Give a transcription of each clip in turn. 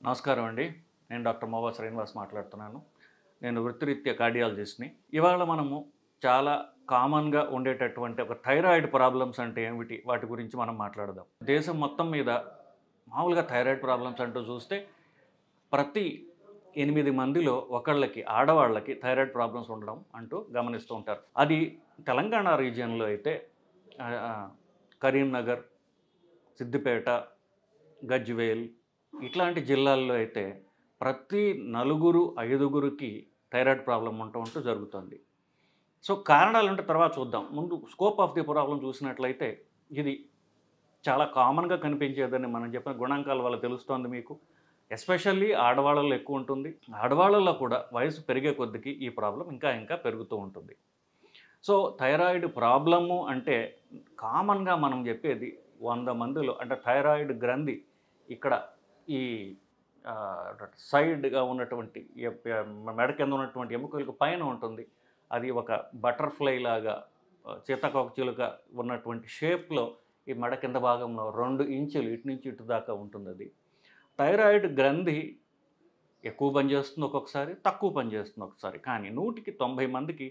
నమస్కారం అండి. నేను డాక్టర్ మోవా శ్రీనివాస్ మాట్లాడుతున్నాను. నేను వృత్తిరీత్యా కార్డియాలజిస్ట్‌ని. ఇవాళ మనము చాలా కామన్‌గా ఉండేటటువంటి ఒక థైరాయిడ్ ప్రాబ్లమ్స్ అంటే ఏమిటి? వాటి గురించి మనం మాట్లాడదాం. దేశం మొత్తం మీద మామూలుగా థైరాయిడ్ ప్రాబ్లమ్స్ అంటూ చూస్తే ప్రతి 8 మందిలో ఒకళ్ళకి ఆడవాళ్ళకి థైరాయిడ్ ప్రాబ్లమ్స్ ఉండడం అంటూ గమనిస్తూ ఉంటారు. అది తెలంగాణ రీజియన్‌లో అయితే ఆహ్, ఆహ్, కరీంనగర్, సిద్దిపేట, గజ్వేల్ ఇట్లాంటి జిల్లాల్లో అయితే ప్రతి నలుగురు, ఐదుగురికి థైరాయిడ్ ప్రాబ్లమ్ ఉంటూ జరుగుతుంది. సో, కారణాలేంటో తర్వాత చూద్దాం. ముందు స్కోప్ ఆఫ్ ది ప్రాబ్లమ్ చూసినట్లయితే ఇది చాలా కామన్‌గా కనిపించేదని మనం చెప్పిన గుణాంకాల వల్ల తెలుస్తోంది మీకు. ఎస్పెషల్లీ ఆడవాళ్ళలో ఎక్కువ ఉంటుంది. ఆడవాళ్ళలో కూడా వయసు పెరిగే కొద్దికి ఈ ప్రాబ్లమ్ ఇంకా ఇంకా పెరుగుతూ ఉంటుంది. సో, థైరాయిడ్ ప్రాబ్లము అంటే కామన్‌గా మనం చెప్పేది 100 మందిలో అంటే థైరాయిడ్ గ్రంథి ఇక్కడ ఈ సైడ్‌గా ఉన్నటువంటి మెడ కింద ఉన్నటువంటి ఎముకలకు పైన ఉంటుంది. అది ఒక బటర్‌ఫ్లై లాగా సీతాకోకచిలుక ఉన్నటువంటి షేప్‌లో ఈ మెడ కింద భాగంలో 2 ఇంచులు ఇటు నుంచి ఇటు దాకా ఉంటుందది. థైరాయిడ్ గ్రంథి ఎక్కువ పనిచేస్తుంది ఒక్కొక్కసారి, తక్కువ పనిచేస్తుంది ఒకసారి. కానీ 100కి 90 మందికి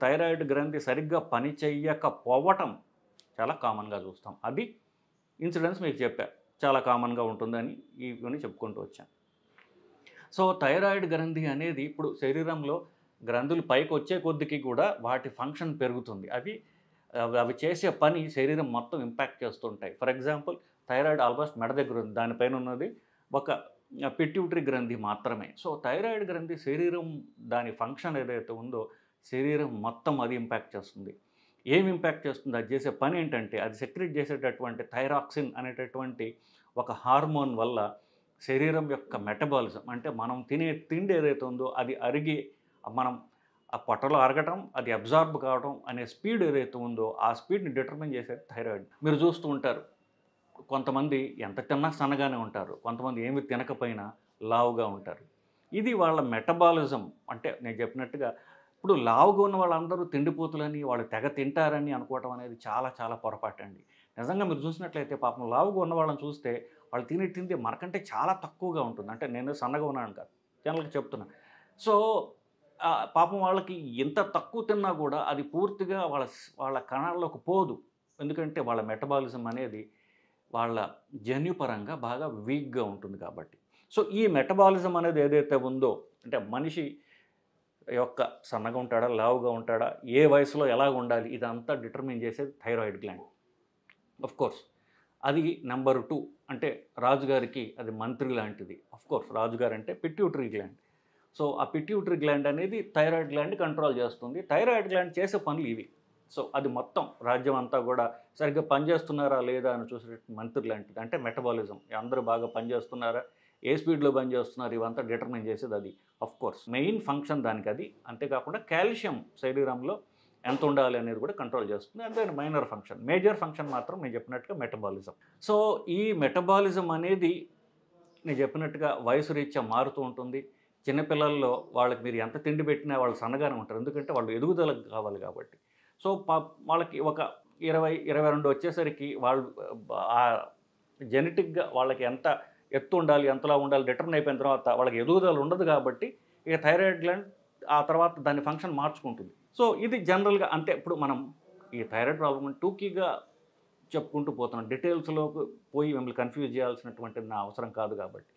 థైరాయిడ్ గ్రంథి సరిగ్గా పని చెయ్యకపోవటం చాలా కామన్‌గా చూస్తాం. అది ఇన్సిడెన్స్ మీకు చెప్పా. చాలా కామన్‌గా ఉంటుందని ఇవన్నీ చెప్పుకుంటూ వచ్చాను. సో, థైరాయిడ్ గ్రంథి అనేది ఇప్పుడు శరీరంలో గ్రంథులు పైకొచ్చే కొద్దికి కూడా వాటి ఫంక్షన్ పెరుగుతుంది. అవి చేసే పని శరీరం మొత్తం ఇంపాక్ట్ చేస్తుంటాయి. ఫర్ ఎగ్జాంపుల్ థైరాయిడ్ ఆల్మోస్ట్ మెడ దగ్గర ఉంది. దానిపైన ఉన్నది ఒక పిట్యూటరీ గ్రంథి మాత్రమే. సో, థైరాయిడ్ గ్రంథి శరీరం దాని ఫంక్షన్ ఏదైతే ఉందో శరీరం మొత్తం అది ఇంపాక్ట్ చేస్తుంది. ఏమి ఇంపాక్ట్ చేస్తుంది? అది చేసే పని ఏంటంటే అది సెక్రెట్ చేసేటటువంటి థైరాక్సిన్ అనేటటువంటి ఒక హార్మోన్ వల్ల శరీరం యొక్క మెటబాలిజం అంటే మనం తినే తిండి ఏదైతే ఉందో అది అరిగి మనం ఆ పొట్టలో అరగటం, అది అబ్జార్బ్ కావడం అనే స్పీడ్ ఏదైతే ఉందో ఆ స్పీడ్‌ని డిటర్మిన్ చేసేది థైరాయిడ్. మీరు చూస్తూ ఉంటారు. కొంతమంది ఎంత తిన్నా సన్నగానే ఉంటారు. కొంతమంది ఏమి తినకపోయినా లావుగా ఉంటారు. ఇది వాళ్ళ మెటబాలిజం అంటే నేను చెప్పినట్టుగా ఇప్పుడు లావుగా ఉన్న వాళ్ళందరూ తిండిపోతులని, వాళ్ళు తెగ తింటారని అనుకోవటం అనేది చాలా చాలా పొరపాటండి. నిజంగా మీరు చూసినట్లయితే పాపం లావుగా ఉన్న వాళ్ళని చూస్తే వాళ్ళు తినే తిండి మనకంటే చాలా తక్కువగా ఉంటుంది. అంటే నేను సన్నగా ఉన్నాను కాదు. జనరల్‌గా చెప్తున్నా. సో, పాపం వాళ్ళకి ఎంత తక్కువ తిన్నా కూడా అది పూర్తిగా వాళ్ళ కణాల్లోకి పోదు. ఎందుకంటే వాళ్ళ మెటబాలిజం అనేది వాళ్ళ జన్యుపరంగా బాగా వీక్‌గా ఉంటుంది కాబట్టి. సో, ఈ మెటబాలిజం అనేది ఏదైతే ఉందో అంటే మనిషి యొక్క సన్నగా ఉంటాడా? లావుగా ఉంటాడా? ఏ వయసులో ఎలాగుండాలి? ఇదంతా డిటర్మిన్ చేసేది థైరాయిడ్ గ్లాండ్. ఆఫ్‌కోర్స్ అది నంబర్ 2 అంటే రాజుగారికి అది మంత్రి లాంటిది. ఆఫ్‌కోర్స్ రాజుగారు అంటే పిట్యూటరీ గ్లాండ్. సో, ఆ పిట్యూటరీ గ్లాండ్ అనేది థైరాయిడ్ గ్లాండ్‌ని కంట్రోల్ చేస్తుంది. థైరాయిడ్ గ్లాండ్ చేసే పనులు ఇవి. సో, అది మొత్తం రాజ్యం అంతా కూడా సరిగ్గా పనిచేస్తున్నారా లేదా అని చూసే మంత్రి లాంటిది. అంటే మెటబాలిజం అందరూ బాగా పనిచేస్తున్నారా? ఏ స్పీడ్‌లో పనిచేస్తున్నారు? ఇవంతా డిటర్మిన్ చేసేది అది. ఆఫ్‌కోర్స్ మెయిన్ ఫంక్షన్ దానికది. అంతేకాకుండా కాల్షియం శరీరంలో ఎంత ఉండాలి అనేది కూడా కంట్రోల్ చేస్తుంది. అదే మైనర్ ఫంక్షన్. మేజర్ ఫంక్షన్ మాత్రం నేను చెప్పినట్టుగా మెటబాలిజం. సో, ఈ మెటబాలిజం అనేది నేను చెప్పినట్టుగా వయసు రీత్యా మారుతూ ఉంటుంది. చిన్నపిల్లల్లో వాళ్ళకి మీరు ఎంత తిండి పెట్టినా వాళ్ళు సన్నగానే ఉంటారు. ఎందుకంటే వాళ్ళు ఎదుగుదలకు కావాలి కాబట్టి. సో, వాళ్ళకి ఒక 20, 22 వచ్చేసరికి వాళ్ళు జెనెటిక్‌గా వాళ్ళకి ఎంత ఎత్తు ఉండాలి, ఎంతలా ఉండాలి డిటర్మిన్ అయిపోయిన తర్వాత వాళ్ళకి ఎదుగుదల ఉండదు కాబట్టి ఇక థైరాయిడ్ గ్లాండ్ ఆ తర్వాత దాని ఫంక్షన్ మార్చుకుంటుంది. సో, ఇది జనరల్‌గా అంతే. ఇప్పుడు మనం ఈ థైరాయిడ్ ప్రాబ్లమ్ టూకీగా చెప్పుకుంటూ పోతున్నాం. డీటెయిల్స్‌లోకి పోయి మిమ్మల్ని కన్‌ఫ్యూజ్ చేయాల్సినటువంటిది నా అవసరం కాదు కాబట్టి.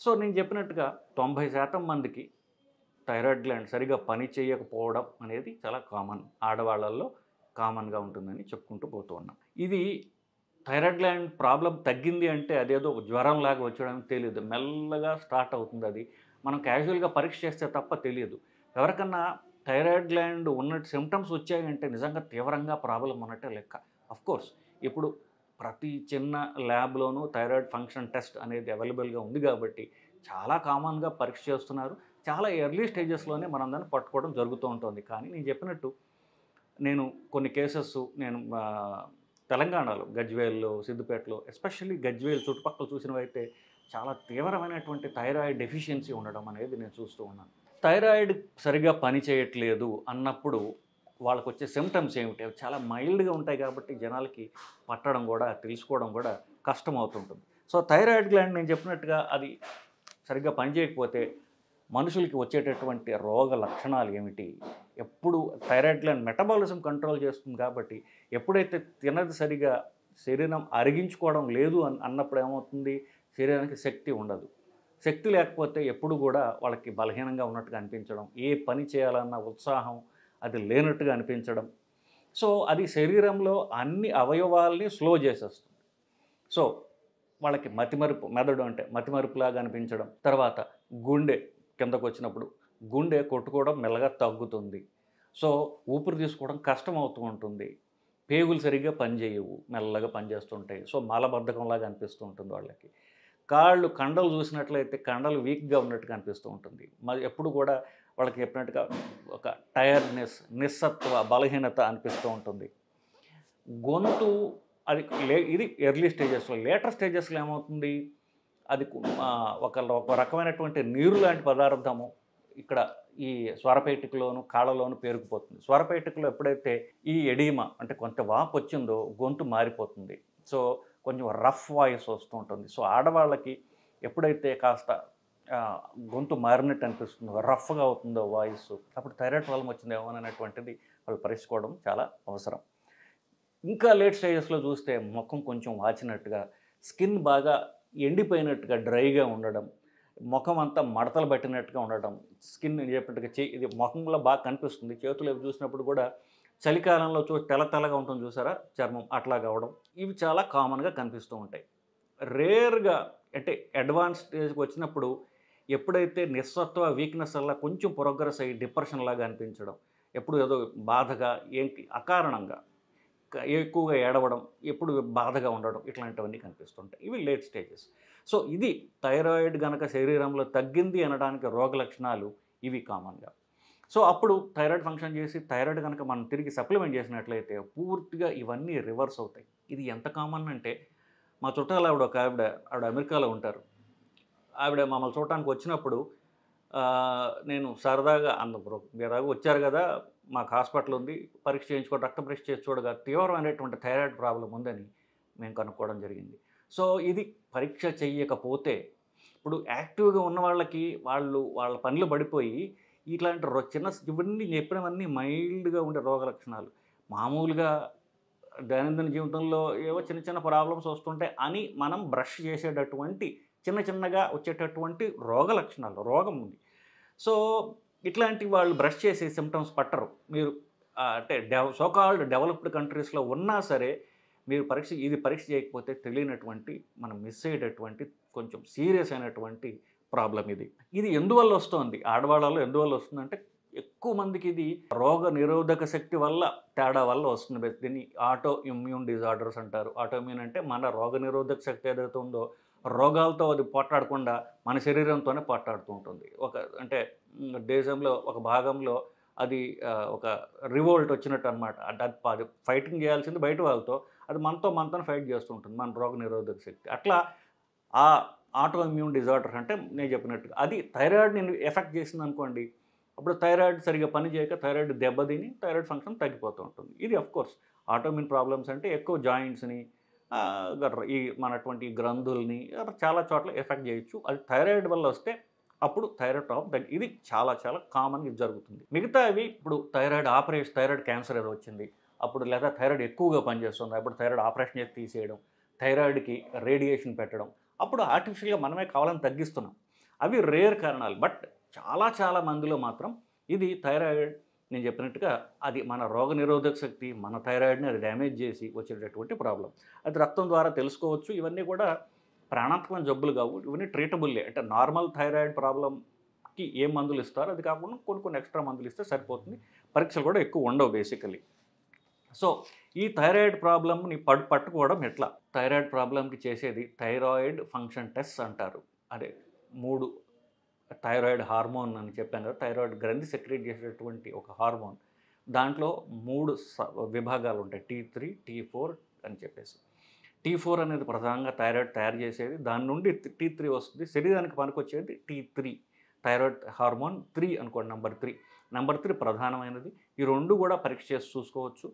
సో, నేను చెప్పినట్టుగా 90% మందికి థైరాయిడ్ గ్లాండ్ సరిగ్గా పని చేయకపోవడం అనేది చాలా కామన్. ఆడవాళ్ళల్లో కామన్‌గా ఉంటుందని చెప్పుకుంటూ పోతూ ఉన్నాం. ఇది థైరాయిడ్ గ్లాండ్ ప్రాబ్లమ్ తగ్గింది అంటే అదేదో జ్వరంలాగా వచ్చడం తెలీదు. మెల్లగా స్టార్ట్ అవుతుందది. మనం క్యాజువల్‌గా పరీక్ష చేస్తే తప్ప తెలియదు. ఎవరికన్నా థైరాయిడ్ గ్లాండ్ ఉన్నట్టు సింప్టమ్స్ వచ్చాయంటే నిజంగా తీవ్రంగా ప్రాబ్లమ్ ఉన్నట్టే లెక్క. ఆఫ్‌కోర్స్ ఇప్పుడు ప్రతి చిన్న ల్యాబ్‌లోనూ థైరాయిడ్ ఫంక్షన్ టెస్ట్ అనేది అవైలబుల్‌గా ఉంది కాబట్టి చాలా కామన్‌గా పరీక్ష చేస్తున్నారు. చాలా ఎర్లీ స్టేజెస్‌లోనే మనం దాన్ని పట్టుకోవడం జరుగుతూ ఉంటుంది. కానీ నేను చెప్పినట్టు నేను కొన్ని కేసెస్ నేను తెలంగాణలో గజ్వేల్‌లో, సిద్దిపేటలో ఎస్పెషల్లీ గజ్వేల్ చుట్టుపక్కల చూసినవైతే చాలా తీవ్రమైనటువంటి థైరాయిడ్ డెఫిషియన్సీ ఉండడం అనేది నేను చూస్తూ ఉన్నాను. థైరాయిడ్ సరిగ్గా పని చేయట్లేదు అన్నప్పుడు వాళ్ళకొచ్చే సింప్టమ్స్ ఏమిటి? అవి చాలా మైల్డ్‌గా ఉంటాయి కాబట్టి జనాలకి పట్టడం గూడా, తెలుసుకోవడం గూడా కష్టమవుతుంటుంది. సో, థైరాయిడ్ గ్లాండ్ నేను చెప్పినట్టుగా అది సరిగ్గా పనిచేయకపోతే మనుషులకి వచ్చేటటువంటి రోగ లక్షణాలు ఏమిటి? ఎప్పుడు థైరాయిడ్ గ్లాండ్ మెటబాలిజం కంట్రోల్ చేస్తుంది కాబట్టి ఎప్పుడైతే తినది సరిగా శరీరం అరిగించుకోవడం లేదు అన్నప్పుడు ఏమవుతుంది? శరీరానికి శక్తి ఉండదు. శక్తి లేకపోతే ఎప్పుడు కూడా వాళ్ళకి బలహీనంగా ఉన్నట్టుగా అనిపించడం, ఏ పని చేయాలన్న ఉత్సాహం అది లేనట్టుగా అనిపించడం. సో అది శరీరంలో అన్ని అవయవాల్ని స్లో చేసేస్తుంది. సో వాళ్ళకి మతిమరుపు, మెదడు అంటే మతిమరుపులాగా అనిపించడం. తర్వాత గుండె కిందకు వచ్చినప్పుడు గుండె కొట్టుకోవడం మెల్లగా తగ్గుతుంది. సో ఊపిరి తీసుకోవడం కష్టం అవుతూ ఉంటుంది. పేగులు సరిగ్గా పనిచేయవు, మెల్లగా పనిచేస్తుంటాయి. సో మలబద్ధకంలాగా అనిపిస్తూ ఉంటుంది వాళ్ళకి. కాళ్ళు కండలు చూసినట్లయితే కండలు వీక్గా ఉన్నట్టుగా అనిపిస్తూ ఉంటుంది. మరి ఎప్పుడు కూడా వాళ్ళకి చెప్పినట్టుగా ఒక టైర్డ్నెస్, నిస్సత్వ, బలహీనత అనిపిస్తూ ఉంటుంది. గొంతు అది ఇది ఎర్లీ స్టేజెస్లో. లేటర్ స్టేజెస్లో ఏమవుతుంది? అది ఒక రకమైనటువంటి నీరు లాంటి పదార్థము ఇక్కడ ఈ స్వరపేటికలోను కాళ్ళలోను పేరుకుపోతుంది. స్వరపేటికలో ఎప్పుడైతే ఈ ఎడీమా అంటే కొంత వాపు వచ్చిందో గొంతు మారిపోతుంది. సో కొంచెం రఫ్ వాయిస్ వస్తూ ఉంటుంది. సో ఆడవాళ్ళకి ఎప్పుడైతే కాస్త గొంతు మారినట్టు అనిపిస్తుందో, రఫ్గా అవుతుందో వాయిస్, అప్పుడు థైరాయిడ్ ప్రాబ్లం వచ్చిందేమో అనేటువంటిది వాళ్ళు పరీక్షించుకోవడం చాలా అవసరం. ఇంకా లేట్ స్టేజెస్లో చూస్తే ముఖం కొంచెం వాచినట్టుగా, స్కిన్ బాగా ఎండిపోయినట్టుగా డ్రైగా ఉండడం, ముఖం అంతా మడతలు పట్టినట్టుగా ఉండడం, స్కిన్ చెప్పినట్టుగా ఇది ముఖంలో బాగా కనిపిస్తుంది. చేతులు అవి చూసినప్పుడు కూడా చలికాలంలో తెల్లగా ఉంటుంది చూసారా చర్మం, అట్లా కావడం, ఇవి చాలా కామన్గా కనిపిస్తూ ఉంటాయి. రేర్గా అంటే అడ్వాన్స్ స్టేజ్కి వచ్చినప్పుడు ఎప్పుడైతే నిస్సత్వ, వీక్నెస్ అలా కొంచెం ప్రోగ్రెస్ అయ్యి డిప్రెషన్ లాగా అనిపించడం, ఎప్పుడు ఏదో బాధగా అకారణంగా ఎక్కువగా ఏడవడం, ఎప్పుడు బాధగా ఉండడం, ఇట్లాంటివన్నీ కనిపిస్తుంటాయి. ఇవి లేట్ స్టేజెస్. సో ఇది థైరాయిడ్ కనుక శరీరంలో తగ్గింది అనడానికి రోగ లక్షణాలు ఇవి కామన్గా. సో అప్పుడు థైరాయిడ్ ఫంక్షన్ చేసి థైరాయిడ్ కనుక మనం తిరిగి సప్లిమెంట్ చేసినట్లయితే పూర్తిగా ఇవన్నీ రివర్స్ అవుతాయి. ఇది ఎంత కామన్ అంటే మా చుట్టాలు ఆవిడ అమెరికాలో ఉంటారు. ఆవిడ మమ్మల్ని చూడటానికి వచ్చినప్పుడు నేను సరదాగా బ్రో మీరు వచ్చారు కదా, మాకు హాస్పిటల్ ఉంది, పరీక్ష చేయించుకోవడం, రక్త పరీక్ష చేసి చూడగా తీవ్రమైనటువంటి థైరాయిడ్ ప్రాబ్లం ఉందని మేము కనుక్కోవడం జరిగింది. సో ఇది పరీక్ష చెయ్యకపోతే ఇప్పుడు యాక్టివ్గా ఉన్న వాళ్ళకి వాళ్ళ పనిలో పడిపోయి ఇట్లాంటి ఇవన్నీ చెప్పినవన్నీ మైల్డ్గా ఉండే రోగ లక్షణాలు. మామూలుగా దైనందిన జీవితంలో ఏవో చిన్న ప్రాబ్లమ్స్ వస్తుంటాయి అని మనం బ్రష్ చేసేటటువంటి చిన్నగా వచ్చేటటువంటి రోగ లక్షణాలు, రోగం ఉంది. సో ఇట్లాంటి వాళ్ళు బ్రష్ చేసే సిమ్టమ్స్ పట్టరు. మీరు అంటే సోకాల్డ్ డెవలప్డ్ కంట్రీస్లో ఉన్నా సరే మీరు పరీక్ష చేయకపోతే తెలియనటువంటి మనం మిస్ అయ్యేటటువంటి కొంచెం సీరియస్ అయినటువంటి ప్రాబ్లం ఇది. ఇది ఎందువల్ల వస్తుంది, ఆడవాళ్ళలో ఎందువల్ల వస్తుందంటే ఎక్కువ మందికి ఇది రోగ నిరోధక శక్తి వల్ల తేడా వల్ల వస్తుంది. దీన్ని ఆటో ఇమ్యూన్ డిజార్డర్స్ అంటారు. ఆటో ఇమ్యూన్ అంటే మన రోగ నిరోధక శక్తి ఏదైతే ఉందో రోగాలతో అది పోట్లాడకుండా మన శరీరంతోనే పోట్లాడుతూ ఉంటుంది. అంటే దేశంలో ఒక భాగంలో అది ఒక రివోల్ట్ వచ్చినట్టు అనమాట. అది ఫైటింగ్ చేయాల్సింది బయట వాళ్ళతో, అది మనతో ఫైట్ చేస్తూ ఉంటుంది మన రోగ నిరోధక శక్తి. అట్లా ఆ ఆటో ఇమ్యూన్ డిజార్డర్ అంటే నేను చెప్పినట్టుగా అది థైరాయిడ్ని ఎఫెక్ట్ చేసింది అనుకోండి, అప్పుడు థైరాయిడ్ సరిగ్గా పని చేయక థైరాయిడ్ దెబ్బతిని థైరాయిడ్ ఫంక్షన్ తగ్గిపోతూ ఉంటుంది. ఇది అఫ్కోర్స్ ఆటో ఇమ్యూన్ ప్రాబ్లమ్స్ అంటే ఎక్కువ జాయింట్స్ని మనటువంటి గ్రంథుల్ని చాలా చోట్ల ఎఫెక్ట్ చేయొచ్చు. అది థైరాయిడ్ వల్ల వస్తే అప్పుడు థైరాయిడ్ ప్రాబ్లం ఇది చాలా కామన్గా జరుగుతుంది. మిగతావి ఇప్పుడు థైరాయిడ్ క్యాన్సర్ ఏదో వచ్చింది అప్పుడు, లేదా థైరాయిడ్ ఎక్కువగా పనిచేస్తుంది అప్పుడు థైరాయిడ్ ఆపరేషన్ చేసి తీసేయడం, థైరాయిడ్కి రేడియేషన్ పెట్టడం, అప్పుడు ఆర్టిఫిషియల్గా మనమే కావాలని తగ్గిస్తున్నాం. అవి రేర్ కారణాలు. బట్ చాలా మందిలో మాత్రం ఇది థైరాయిడ్ నేను చెప్పినట్టుగా అది మన రోగ నిరోధక శక్తి, మన థైరాయిడ్ని అది డ్యామేజ్ చేసి వచ్చేటటువంటి ప్రాబ్లం. అది రక్తం ద్వారా తెలుసుకోవచ్చు. ఇవన్నీ కూడా ప్రాణాంతకమైన జబ్బులు కావు, ఇవన్నీ ట్రీటబుల్లే. అంటే నార్మల్ థైరాయిడ్ ప్రాబ్లంకి ఏ మందులు ఇస్తారో అది కాకుండా కొన్ని ఎక్స్ట్రా మందులు ఇస్తే సరిపోతుంది. పరీక్షలు కూడా ఎక్కువ ఉండవు బేసికలీ. సో ఈ థైరాయిడ్ ప్రాబ్లమ్ని పట్టుకోవడం ఎట్లా? థైరాయిడ్ ప్రాబ్లంకి చేసేది థైరాయిడ్ ఫంక్షన్ టెస్ట్ అంటారు. అదే 3 థైరాయిడ్ హార్మోన్ అని చెప్పాను కదా, థైరాయిడ్ గ్రంథి సెక్రెట్ చేసేటటువంటి ఒక హార్మోన్. దాంట్లో 3 విభాగాలు ఉంటాయి, T3, T4 అని చెప్పేసి. T4 అనేది ప్రధానంగా థైరాయిడ్ తయారు చేసేది, దాని నుండి T3 వస్తుంది. శరీరానికి పనికొచ్చేది T3, థైరాయిడ్ హార్మోన్ 3 అనుకోండి, నెంబర్ 3 ప్రధానమైనది. ఈ 2 కూడా పరీక్ష చేసి చూసుకోవచ్చు.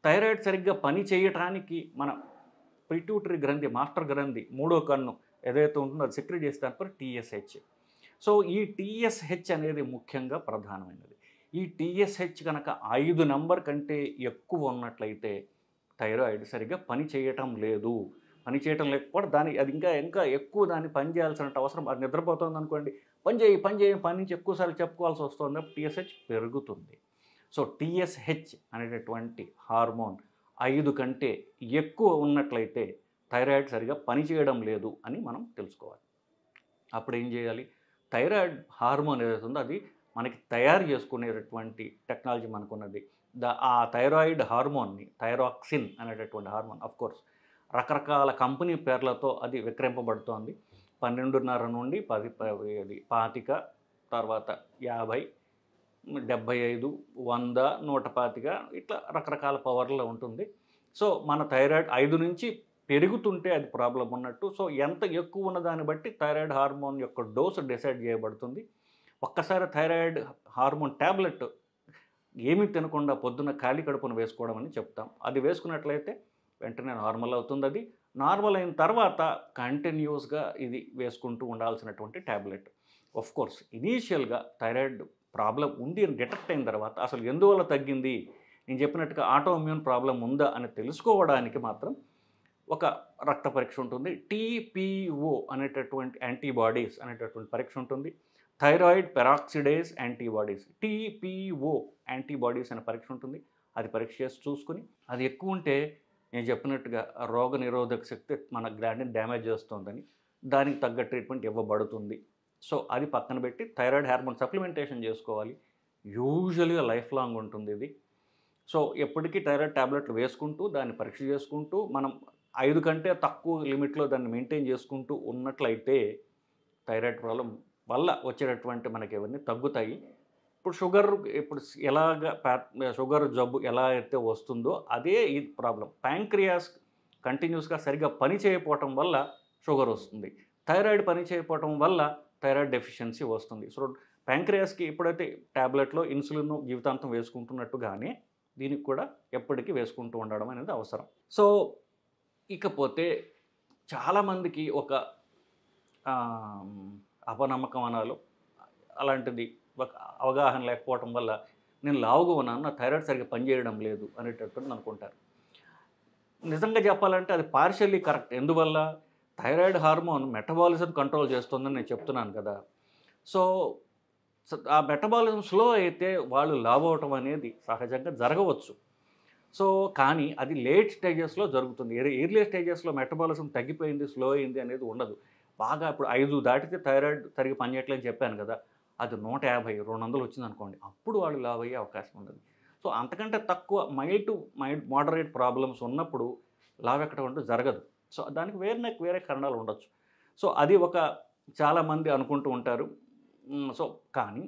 థైరాయిడ్ సరిగ్గా పని చేయటానికి మన పిట్యూటరీ గ్రంథి, మాస్టర్ గ్రంథి, 3వ కన్ను ఏదైతే ఉంటుందో అది సెక్రెట్ చేస్తే దాని పేరు టీఎస్హెచ్. సో ఈ టీఎస్హెచ్ అనేది ముఖ్యంగా ప్రధానమైనది. ఈ టీఎస్హెచ్ కనుక 5 నంబర్ కంటే ఎక్కువ ఉన్నట్లయితే థైరాయిడ్ సరిగ్గా పని చేయటం లేదు. పని చేయటం లేకపోతే అది ఇంకా ఎక్కువ దాన్ని పని చేయాల్సిన అవసరం. అది నిద్రపోతుంది అనుకోండి, పని నుంచి ఎక్కువసార్లు చెప్పుకోవాల్సి వస్తుంది. టీఎస్హెచ్ పెరుగుతుంది. సో టీఎస్హెచ్ అనేటటువంటి హార్మోన్ 5 కంటే ఎక్కువ ఉన్నట్లయితే థైరాయిడ్ సరిగా పనిచేయడం లేదు అని మనం తెలుసుకోవాలి. అప్పుడు ఏం చేయాలి? థైరాయిడ్ హార్మోన్ ఏదైతే ఉందో అది మనకి తయారు చేసుకునేటటువంటి టెక్నాలజీ మనకున్నది. ఆ థైరాయిడ్ హార్మోన్ని థైరాక్సిన్ అనేటటువంటి హార్మోన్ ఆఫ్కోర్స్ రకరకాల కంపెనీ పేర్లతో అది విక్రయింపబడుతోంది. 12.5 నుండి 25, తర్వాత 50, 75, 100, 125 ఇట్లా రకరకాల పవర్లో ఉంటుంది. సో మన థైరాయిడ్ 5 నుంచి పెరుగుతుంటే అది ప్రాబ్లం ఉన్నట్టు. సో ఎంత ఎక్కువ ఉన్న దాన్ని బట్టి థైరాయిడ్ హార్మోన్ యొక్క డోసు డిసైడ్ చేయబడుతుంది. ఒక్కసారి థైరాయిడ్ హార్మోన్ ట్యాబ్లెట్ ఏమీ తినకుండా పొద్దున్న ఖాళీ కడుపున వేసుకోవడం అని చెప్తాం. అది వేసుకున్నట్లయితే వెంటనే నార్మల్ అవుతుంది. అది నార్మల్ అయిన తర్వాత కంటిన్యూస్గా ఇది వేసుకుంటూ ఉండాల్సినటువంటి ట్యాబ్లెట్. ఆఫ్కోర్స్ ఇనీషియల్గా థైరాయిడ్ ప్రాబ్లం ఉంది అని డిటెక్ట్ అయిన తర్వాత అసలు ఎందువల్ల తగ్గింది, నేను చెప్పినట్టుగా ఆటో ఇమ్యూన్ ప్రాబ్లం ఉందా అని తెలుసుకోవడానికి మాత్రం ఒక రక్త పరీక్ష ఉంటుంది. టీపీఓ అనేటటువంటి యాంటీబాడీస్ అనేటటువంటి పరీక్ష ఉంటుంది. Thyroid peroxidase antibodies, TPO antibodies అనే పరీక్ష ఉంటుంది. అది పరీక్ష చేసి చూసుకుని అది ఎక్కువ ఉంటే నేను చెప్పినట్టుగా రోగ నిరోధక శక్తి మన గ్లాండ్ని డ్యామేజ్ చేస్తుందని దానికి తగ్గ ట్రీట్మెంట్ ఇవ్వబడుతుంది. సో అది పక్కన పెట్టి థైరాయిడ్ హార్మోన్ సప్లిమెంటేషన్ చేసుకోవాలి. యూజువల్గా లైఫ్ లాంగ్ ఉంటుంది ఇది. సో ఎప్పటికీ థైరాయిడ్ ట్యాబ్లెట్లు వేసుకుంటూ దాన్ని పరీక్ష చేసుకుంటూ మనం 5 కంటే తక్కువ లిమిట్లో దాన్ని మెయింటైన్ చేసుకుంటూ ఉన్నట్లయితే థైరాయిడ్ ప్రాబ్లం వల్ల వచ్చేటటువంటి మనకి ఇవన్నీ తగ్గుతాయి. ఇప్పుడు షుగర్ జబ్బు ఎలా అయితే వస్తుందో అదే ఈ ప్రాబ్లం. ప్యాంక్రియాస్ కంటిన్యూస్గా సరిగ్గా పని చేయకపోవటం వల్ల షుగర్ వస్తుంది. థైరాయిడ్ పని చేయకపోవటం వల్ల థైరాయిడ్ డెఫిషియన్సీ వస్తుంది. సో ప్యాంక్రియాస్కి ఎప్పుడైతే ట్యాబ్లెట్లో ఇన్సులిన్ జీవితాంతం వేసుకుంటున్నట్టుగానే దీనికి కూడా ఎప్పటికీ వేసుకుంటూ ఉండడం అనేది అవసరం. సో ఇకపోతే చాలామందికి ఒక అపనమ్మకం అనాలో అలాంటిది ఒక అవగాహన లేకపోవటం వల్ల నేను లావుగా ఉన్నాను, నా థైరాయిడ్ సరిగ్గా పనిచేయడం లేదు అనేటట్టు అనుకుంటారు. నిజంగా చెప్పాలంటే అది పార్షియల్లీ కరెక్ట్. ఎందువల్ల? థైరాయిడ్ హార్మోన్ మెటబాలిజం కంట్రోల్ చేస్తుందని నేను చెప్తున్నాను కదా. సో ఆ మెటబాలిజం స్లో అయితే వాళ్ళు లావు అవటం అనేది సహజంగా జరగవచ్చు. సో కానీ అది లేట్ స్టేజెస్లో జరుగుతుంది. ఎర్లీ స్టేజెస్లో మెటబాలిజం తగ్గిపోయింది, స్లో అయింది అనేది ఉండదు. బాగా ఇప్పుడు 5 దాటితే థైరాయిడ్ సరిగ్గా పనిచేయట్లేదని చెప్పాను కదా, అది 150, 200 వచ్చిందనుకోండి, అప్పుడు వాళ్ళు లావు అయ్యే అవకాశం ఉండదు. సో అంతకంటే తక్కువ మైల్డ్ టు మోడరేట్ ప్రాబ్లమ్స్ ఉన్నప్పుడు లావు ఎక్కడం అంటూ జరగదు. సో దానికి వేరే కారణాలు ఉండొచ్చు. సో అది చాలామంది అనుకుంటూ ఉంటారు. సో కానీ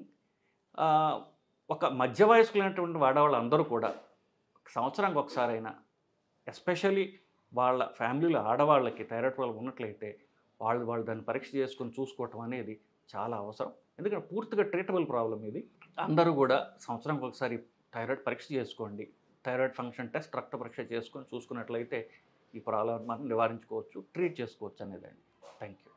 ఒక మధ్య వయస్కులైనటువంటి ఆడవాళ్ళందరూ కూడా సంవత్సరానికి ఒకసారైనా, ఎస్పెషల్లీ వాళ్ళ ఫ్యామిలీలో ఆడవాళ్ళకి థైరాయిడ్ ప్రాబ్లం ఉన్నట్లయితే వాళ్ళు దాన్ని పరీక్ష చేసుకొని చూసుకోవటం అనేది చాలా అవసరం. ఎందుకంటే పూర్తిగా ట్రీటబుల్ ప్రాబ్లం ఇది. అందరూ కూడా సంవత్సరానికి ఒకసారి థైరాయిడ్ పరీక్ష చేసుకోండి. థైరాయిడ్ ఫంక్షన్ టెస్ట్, రక్త పరీక్ష చేసుకొని చూసుకున్నట్లయితే ఈ ప్రాబ్లం మనం నివారించుకోవచ్చు, ట్రీట్ చేసుకోవచ్చు అనేదండి. Thank you.